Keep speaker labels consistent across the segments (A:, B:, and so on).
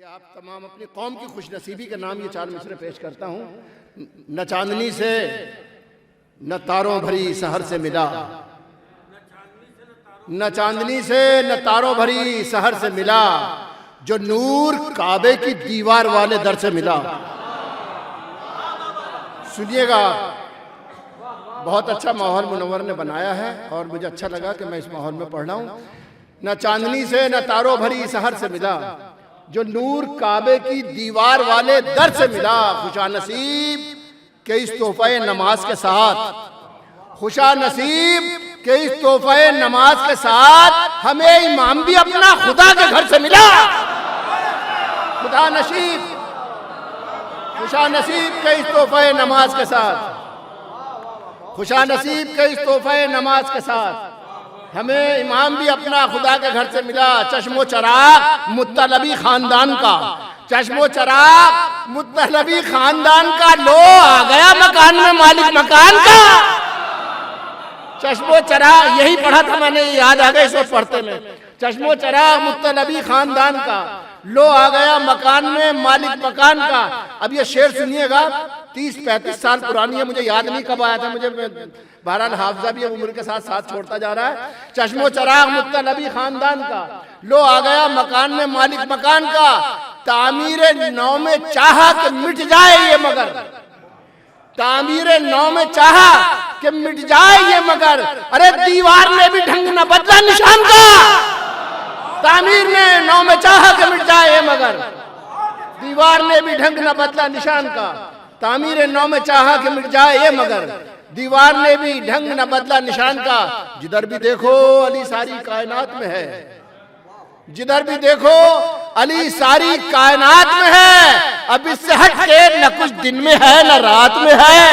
A: ये आप तमाम अपनी कौम की खुशनसीबी के नाम ये 4 मिसरे पेश करता हूँ। न चांदनी से न तारों भरी सहर से मिला, न चांदनी से न तारों भरी सहर से मिला, जो नूर काबे की दीवार वाले दर से मिला। सुनिएगा, बहुत अच्छा माहौल मुनव्वर ने बनाया है और मुझे अच्छा लगा कि मैं इस माहौल में पढ़ रहा हूँ। न चांदनी से न तारों भरी सहर से मिला, जो नूर काबे की दीवार वाले दर से मिला। खुशा नसीब के इस तोहफे नमाज के साथ, खुशा नसीब के इस तोहफे नमाज के साथ हमें इमाम भी अपना खुदा के घर से मिला। खुदा नसीब, खुशा नसीब के इस तोहफे नमाज के साथ, खुशा नसीब के इस तोहफे नमाज के साथ हमें इमाम भी अपना खुदा के घर से मिला। चश्मो चराग मुत्तलबी खानदान का, चश्मो चराग मुत्तलबी खानदान का, लो आ गया मकान में मालिक मकान का। चश्मो चराग, यही पढ़ा था मैंने, याद आ गया इस वक्त पढ़ते में। चश्मो चराग मुत्तलबी खानदान का, लो आ गया मकान में मालिक मकान का। अब ये शेर सुनिएगा, 30-35 साल पुरानी है, मुझे याद नहीं कब आया था। मुझे बहरहाल हाफजा भी उम्र के साथ साथ छोड़ता जा रहा है। चश्मो चराग मुत्तलबी खानदान का, लो आ गया मकान में मालिक मकान का। तामीर नौ में चाहा कि मिट जाए ये मगर, तामीर नौ में चाहा कि मिट जाए ये मगर, अरे दीवार ने भी ढंग न बदला निशान का। तामीर ने नौ में चाहा कि मिट जाए ये मगर, दीवार ने भी ढंग न बदला निशान का। तामीर नौ में चाहा कि मिट जाए ये मगर, दीवार ने भी ढंग न बदला निशान का। जिधर भी देखो अली सारी कायनात में है, जिधर भी देखो अली सारी कायनात में है। अब इससे हट के न कुछ दिन में है न रात में है।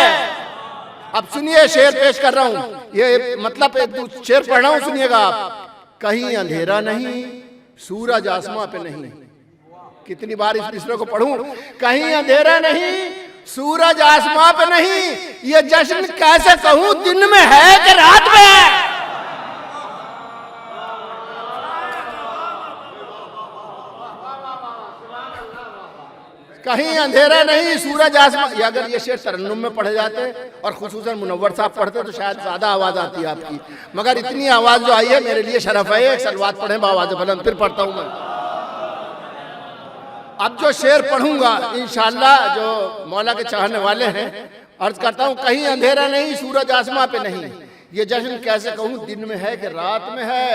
A: अब सुनिए, शेर पेश कर रहा हूं, ये मतलब एक शेर पढ़ रहा हूं, सुनिएगा आप। कहीं अंधेरा नहीं, सूरज आसमां पे नहीं। कितनी बार इस मिसरे को पढ़ूं। कहीं अंधेरा नहीं, सूरज आसमां पे नहीं, ये जश्न कैसे कहूं दिन में है कि रात में है। कहीं अंधेरा नहीं, सूरज आसमां। अगर ये शेर तरन्नुम में पढ़े जाते और खुसूसन मुनव्वर साहब पढ़ते तो शायद ज्यादा आवाज आती है आपकी, मगर इतनी आवाज जो आई है मेरे लिए शरफ है। एक सलवात पढ़े बावाज़ बुलंद, फिर पढ़ता हूं मैं। अब जो शेर पढ़ूंगा इंशाअल्लाह, जो मौला के चाहने वाले हैं, अर्ज करता हूं। कहीं अंधेरा नहीं, सूरज आसमां पे नहीं, ये जश्न कैसे कहूं दिन में है कि रात में है।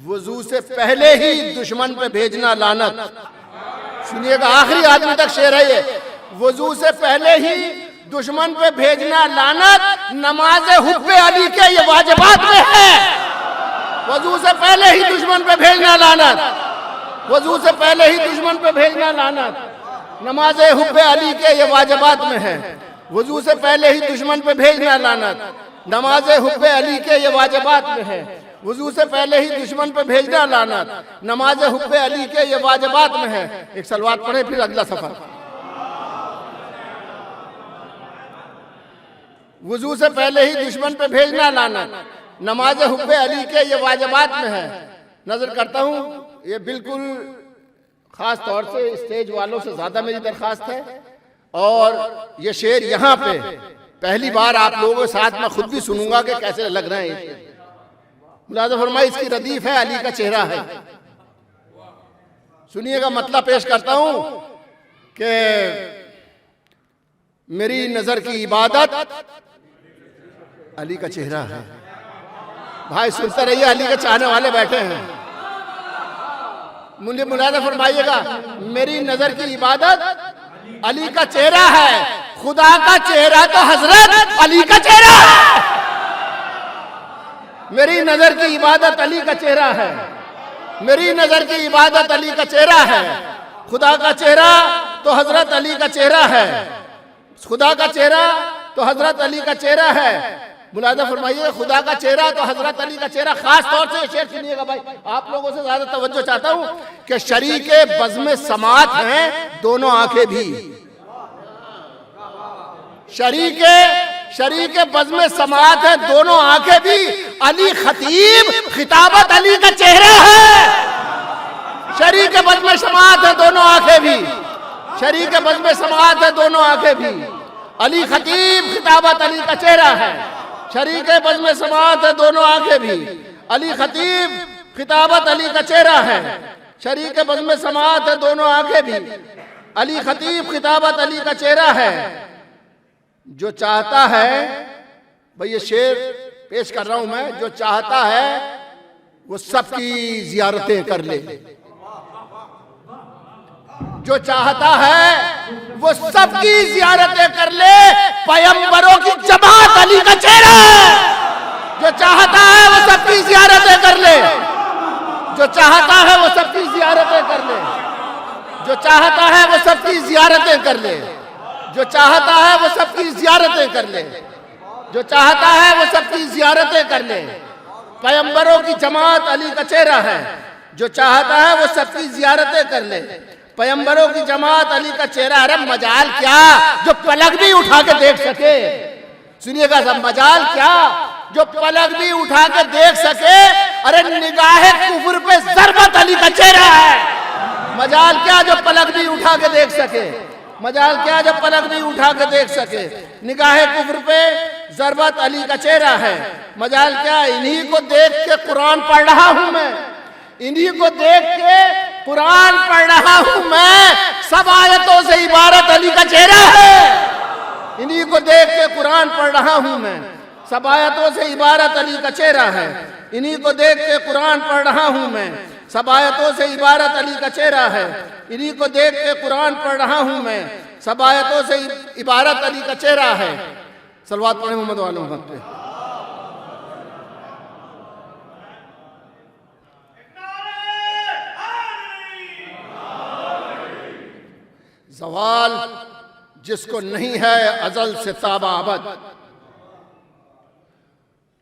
A: वजू से पहले ही दुश्मन पे भेजना लानत। सुनिएगा, आखिरी आदमी तक शेर है ये। वजू से पहले ही दुश्मन पे भेजना लानत, नमाज हुब्बे अली के ये वाजिबात में है। वजू से पहले ही दुश्मन पे भेजना लानत, वजू से पहले ही दुश्मन पे भेजना लानत, नमाज हुब्बे अली के ये वाजिबात में है। वजू से पहले ही दुश्मन पे भेजना लानत, नमाज हुब्बे अली के ये वाजिबात में है। वजू से पहले ही दुश्मन पे भेजना लानत, नमाज हुब्बे अली के ये वाजिबात में है। एक सलवात पढ़े, फिर अगला सफर। वजू से पहले ही दुश्मन पे भेजना लानत, नमाज हुब्बे अली के ये वाजिबात में है। नजर करता हूँ, ये बिल्कुल खास तौर से स्टेज वालों से ज्यादा मेरी दरखास्त है। और ये शेर यहाँ पे पहली बार आप लोगों के साथ मैं खुद भी सुनूंगा कि कैसे लग रहे हैं। मुलाज़ा फरमाए, इसकी रदीफ है अली का चेहरा है। सुनिएगा, मतलब पेश करता हूं कि मेरी नजर की इबादत अली का चेहरा है। भाई सुनते रहिए, अली के चाहने वाले बैठे हैं। मुझे मुलाज़ा फरमाइएगा, मेरी नजर की इबादत अली का चेहरा है। खुदा का चेहरा तो हजरत अली का चेहरा है। मेरी नजर की इबादत अली का चेहरा है, मेरी नजर की इबादत अली का चेहरा है। खुदा का चेहरा तो हजरत अली का चेहरा है, खुदा का चेहरा तो हजरत अली का चेहरा है। मुलाज़ा फरमाइए, खुदा का चेहरा तो हजरत अली का चेहरा। खास तौर से शेर सुनिएगा भाई, आप लोगों से ज्यादा तवज्जो चाहता हूं कि शरीके बज़्म समात हैं दोनों आंखें भी। शरीके बज़्म समात है दोनों आंखें भी। अली खतीब, खिताबत अली का चेहरा है। शरीक बज़्म समाअत है दोनों आंखें भी, शरीक बज़्म समाअत है दोनों आंखें भी। अली खतीब खिताबत अली का चेहरा है, शरीक बज़्म समाअत है दोनों आंखें भी। अली खतीब खिताबत अली का चेहरा है, शरीक बज़्म समाअत है दोनों आंखें भी। अली खतीब खिताबत अली का चेहरा है। जो चाहता है, भाई ये शेर पेश कर रहा हूं मैं, जो चाहता है वो सबकी जियारतें कर ले, जो चाहता है वो सबकी जियारतें कर ले, पैगंबरों की जमात अली का चेहरा है। जो चाहता है वो सबकी जियारतें कर ले, जो चाहता है वो सबकी जियारतें कर ले, जो चाहता है वो सबकी जियारतें कर ले, जो चाहता है वो सबकी जियारतें कर ले, जो चाहता है वो सबकी जियारतें कर ले। पैगंबरों की जमात अली का चेहरा है, जो चाहता है वो सबकी जियारतें कर ले। पैगंबरों की जमात अली का चेहरा। अरे मजाल क्या जो पलक भी उठा के देख सके, सुनिएगा सब, मजाल क्या जो पलक भी उठा के देख सके। अरे निगाहे कुफर पे ज़रबत अली का चेहरा है। मजाल क्या जो पलक भी उठा के देख सके, मजाल क्या जो पलक भी उठा के देख सके। निगाहे कुफर पे ज़रबत अली का चेहरा है। मजाल क्या इन्हीं को देख के कुरान पढ़ रहा हूं मैं, इन्हीं को देख के कुरान पढ़ रहा हूं मैं। सब आयतों से इबारत अली का चेहरा है। इन्हीं को देख के कुरान पढ़ रहा हूं मैं, सब आयतों से इबारत अली का चेहरा है। इन्हीं को देख के कुरान पढ़ रहा हूं मैं, सब आयतों से इबारत अली का चेहरा है। इन्हीं को देख के कुरान पढ़ रहा हूं मैं, सब आयतों से इबारत अली का चेहरा है। सलवात पढ़े मोहम्मद वाले मोहम्मद पे। ज़वाल जिसको नहीं है अज़ल से ताबा अबद,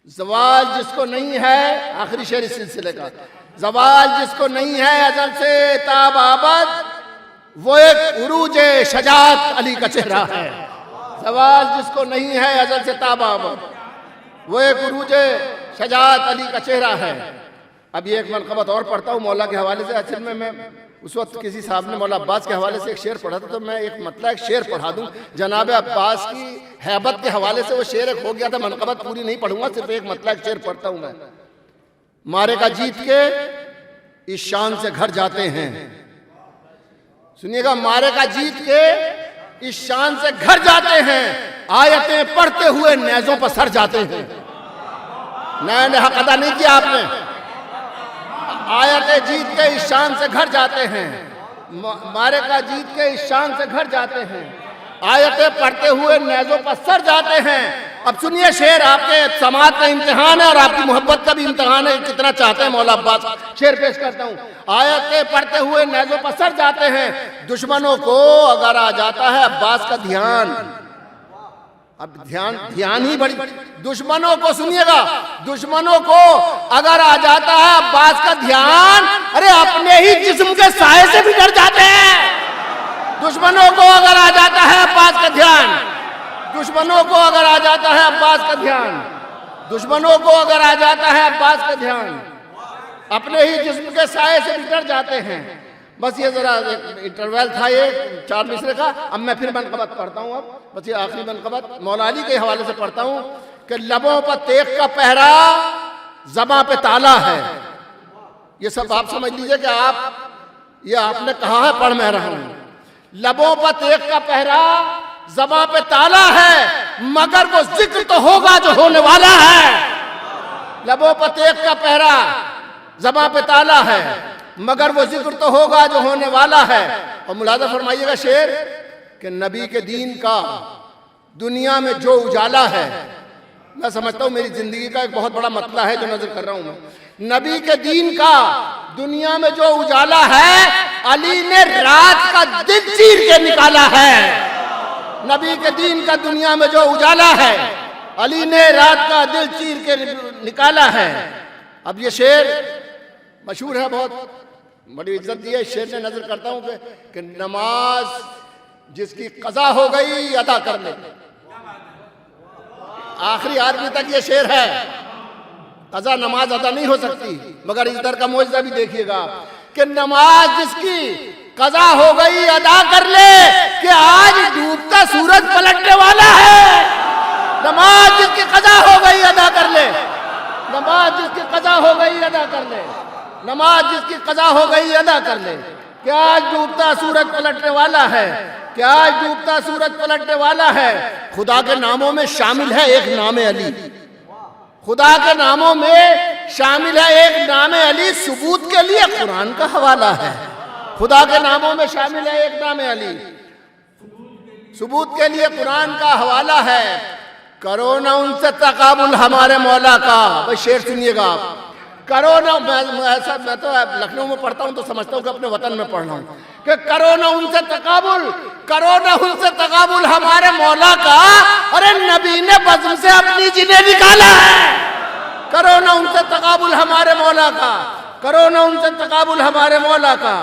A: ज़वाल जिसको नहीं है, आखिरी शेर इस सिलसिले का, ज़वाल जिसको नहीं है अज़ल से ताबा अबद, वो एक उरूज शजात अली का चेहरा है। ज़वाल जिसको नहीं है अज़ल से ताबा अबद, वो एक उरूज शजात अली का चेहरा है। अब ये एक मनक़बत और पढ़ता हूँ मौला के हवाले से। असल में मैं उस वक्त किसी साहब ने मौला अब्बास के हवाले से एक शेर पढ़ा था, तो मैं एक मतलब एक शेर पढ़ा दूं जनाब अब्बास की हैबत के हवाले से। वो शेर एक हो गया था, मनक़बत पूरी नहीं पढ़ूंगा, सिर्फ एक मतलब एक शेर पढ़ता हूं मैं। मारे का जीत के इस शान से घर जाते हैं, सुनिएगा, मारे का जीत के इस शान से घर जाते हैं, आयतें पढ़ते हुए नेज़ों पर सर जाते हैं। नया हक अदा नहीं किया आपने। आयत जीत के इस शान से घर जाते हैं, मारे का जीत के इस शान से घर जाते हैं, आयतें पढ़ते हुए नेज़ों पर सर जाते हैं। अब सुनिए शेर, आपके समात का इम्तिहान है और आपकी मोहब्बत का भी इम्तिहान है, कितना चाहते हैं मौला अब्बास। शेर पेश करता हूँ। आयतें पढ़ते हुए नेज़ों पर सर जाते हैं, दुश्मनों को अगर आ जाता है अब्बास का ध्यान, अब ध्यान ही बड़ी, दुश्मनों को सुनिएगा, दुश्मनों को अगर आ जाता है अब्बास का ध्यान, अरे अपने ही जिस्म के साए से भी डर जाते हैं। दुश्मनों को अगर आ जाता है अब्बास का ध्यान, दुश्मनों को अगर आ जाता है अब्बास का ध्यान, दुश्मनों को अगर आ जाता है अब्बास का ध्यान, अपने ही जिस्म के साए से भी डर जाते हैं। बस ये जरा इंटरवल था ये 4 मिसरे का। अब मैं फिर मनक़बत पढ़ता हूँ। अब बस ये आखिरी मनक़बत मौला अली के हवाले से पढ़ता हूँ कि लबों पर तेग का पहरा, ज़बां पे ताला है। ये सब आप समझ लीजिए कि आप ये आपने कहा है, पढ़ मैं रहा हूँ। लबों पर तेग का पहरा, ज़बां पे ताला है, मगर वो जिक्र तो होगा जो होने वाला है। लबों पर तेग का पहरा, ज़बां पे ताला है, मगर वो जिक्र तो होगा जो होने वाला है। और मुलाज़ा फरमाइएगा शेर कि नबी के दीन का दुनिया में जो उजाला है, मैं समझता हूँ मेरी जिंदगी का एक बहुत बड़ा मतला है जो नजर कर रहा हूँ मैं। नबी के दीन का दुनिया में जो उजाला है, अली ने रात का दिल चीर के निकाला है। नबी के दीन का दुनिया में जो उजाला है, अली ने रात का दिल चीर के निकाला है। अब ये शेर मशहूर है, बहुत बड़ी इज्जत दी है इस शेर ने। नजर करता हूँ कि नमाज जिसकी कज़ा हो गई अदा कर ले। आखिरी आदमी तक ये शेर है। कज़ा नमाज अदा नहीं हो सकती, मगर इधर का मौजज़ा भी देखिएगा कि नमाज जिसकी कजा हो गई अदा कर ले कि आज डूबता सूरज पलटने वाला है। नमाज जिसकी कजा हो गई अदा कर ले, नमाज जिसकी कजा हो गई अदा कर ले, नमाज जिसकी कजा हो गई अदा कर ले। क्या आज डूबता सूरज पलटने वाला है, क्या आज डूबता सूरज पलटने वाला है। खुदा के नामों में शामिल है एक नाम अली, खुदा के नामों में शामिल है एक नाम अली। सबूत के लिए कुरान का हवाला है। खुदा के नामों में शामिल है एक नाम अली, सबूत के लिए कुरान का हवाला है। करो ना उनसे तकाबुल हमारे मौला का। भाई शेर सुनिएगा आप। करो ना, मैं तो लखनऊ में पढ़ता हूँ तो समझता हूँ कि अपने वतन में पढ़ रहा हूँ कि करो ना उनसे तकाबुल, करो ना उनसे तकाबुल हमारे मौला का। अरे नबी ने बज़्म से अपनी जिन्हें निकाला है। करो ना उनसे तकाबुल हमारे मौला का, करो ना उनसे तकाबुल हमारे मौला का।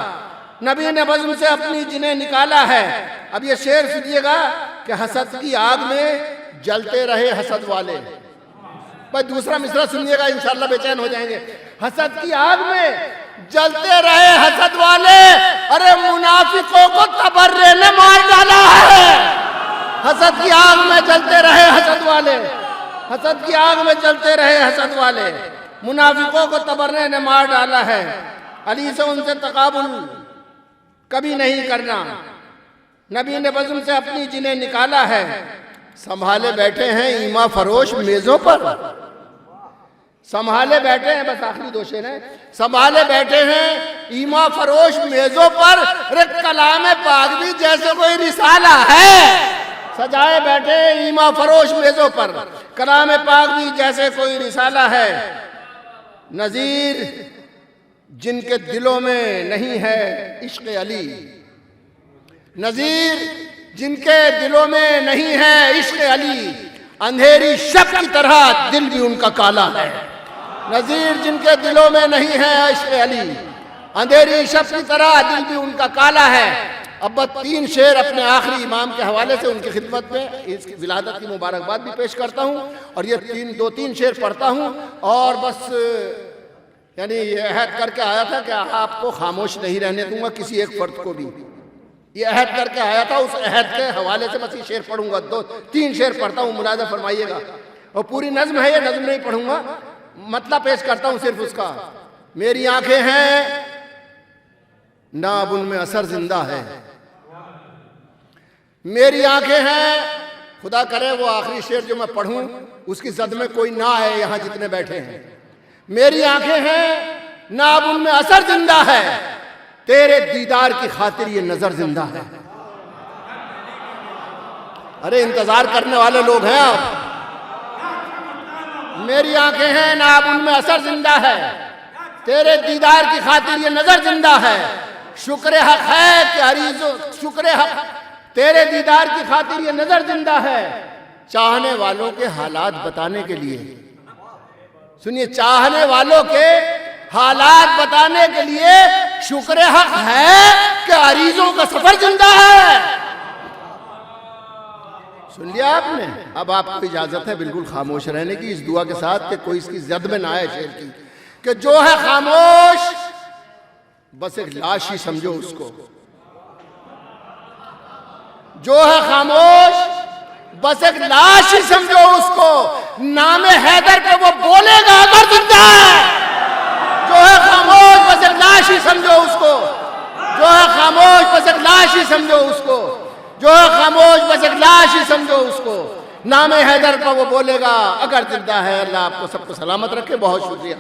A: नबी ने बज़्म से अपनी जिन्हें निकाला है। अब ये शेर सुनिएगा कि हसद की आग में जलते रहे हसद वाले। भाई दूसरा मिसरा सुनिएगा, इंशाअल्लाह बेचैन हो जाएंगे। हसद की आग में जलते रहे हसद वाले, अरे मुनाफिकों को तबर्रे ने मार डाला है। हसद की आग में जलते रहे हसद वाले, हसद की आग में जलते रहे हसद वाले, मुनाफिकों को तबर्रे ने मार डाला है। अली से उनसे तकाबुल कभी नहीं करना। नबी ने बज़्म से अपनी जिन्हें निकाला है। संभाले बैठे हैं ईमा फरोश मेजों पर, संभाले बैठे हैं, बस आखिरी दो शेर हैं। संभाले बैठे हैं ईमा फरोश मेजों पर, रे कलाम पाक भी जैसे कोई रिसाला है। सजाए बैठे ईमा फरोश मेजों पर, कलाम पाक भी जैसे कोई रिसाला है। नजीर जिनके दिलों में नहीं है इश्क अली, नजीर जिनके दिलों में नहीं है इश्क अली, अंधेरी शब की तरह दिल भी उनका काला है। नजीर जिनके दिलों में नहीं है इश्क अली, अंधेरी शब की तरह दिल भी उनका काला है। अब बस 3 शेर अपने आखिरी इमाम के हवाले से उनकी खिदमत में इसकी विलादत की मुबारकबाद भी पेश करता हूँ और ये 2-3 शेर पढ़ता हूँ और बस यानी ये अहद करके आया था कि आपको खामोश नहीं रहने दूंगा किसी एक फर्द को भी। ये अहद करके आया था, उस अहद के हवाले से बस ये शेर पढ़ूंगा। 2-3 शेर पढ़ता हूँ, मुलाजा फरमाइएगा। और पूरी नज्म है, ये नज्म नहीं पढ़ूंगा, मतलब पेश करता हूँ सिर्फ उसका। मेरी आंखें हैं ना अब उनमें असर जिंदा है, मेरी आंखें हैं। खुदा करे वो आखिरी शेर जो मैं पढ़ूं उसकी जद में कोई ना आए यहाँ जितने बैठे हैं। मेरी आंखें हैं ना अब उनमें असर जिंदा है, तेरे दीदार की खातिर ये नजर जिंदा है। अरे इंतजार करने वाले लोग हैं आप। मेरी आंखें हैं ना अब उनमें असर जिंदा है, तेरे दीदार की खातिर ये नजर जिंदा है। शुक्र हक है कि अरीजो, शुक्र हक तेरे दीदार की खातिर ये नजर जिंदा है। चाहने वालों के हालात बताने के लिए, सुनिए, चाहने वालों के हालात बताने के लिए शुक्र हक है कि अरीजों का सफर जिंदा है। सुन लिया आपने। अब आपको इजाजत है बिल्कुल खामोश रहने की, इस दुआ के साथ कि कोई इसकी जद में ना आए शेर की, कि जो है खामोश बस एक लाश ही समझो उसको। जो है खामोश बस एक लाश ही समझो उसको। नामे हैदर पे वो बोलेगा अगर जिंदा है। जो है खामोश बस एक लाश ही समझो उसको। जो है खामोश बस एक लाश ही समझो उसको। जो है खामोश बस एक लाश ही समझो उसको। नामे हैदर पर वो बोलेगा अगर जिंदा है। अल्लाह आपको सबको सलामत रखे। बहुत शुक्रिया।